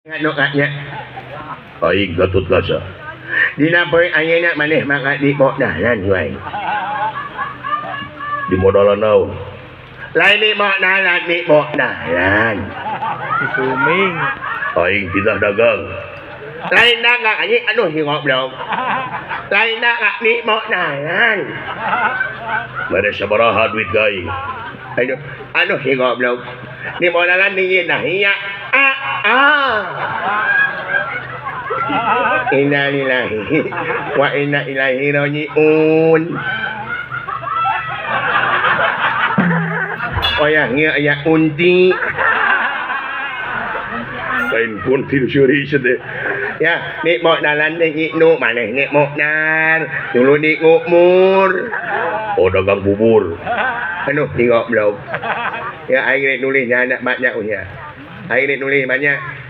Ngaknya Aing Gatot Kaca. dina poe ayeuna maneh mangga di modalan wae. Di modalan naon? Lain di modalan di modalan. Suming. Aing tidak dagang. Lain dagang anjing aduh si goblok. Lain dagang di modalan. Mere sabaraha duit gaing. Aduh si goblok. Di modalan di nah iya. Inna lillahi wa inna ilaihi rajiun. Oh ya, ya unti. Lain pun tin syuri sede. Ya, ni mo dalan ni nu maneh ni mo nar. Dulu di ngumur. Oh dagang bubur. Aduh, di goblok. Ya, aing nulis anak banyak ya. Aing nulis banyak.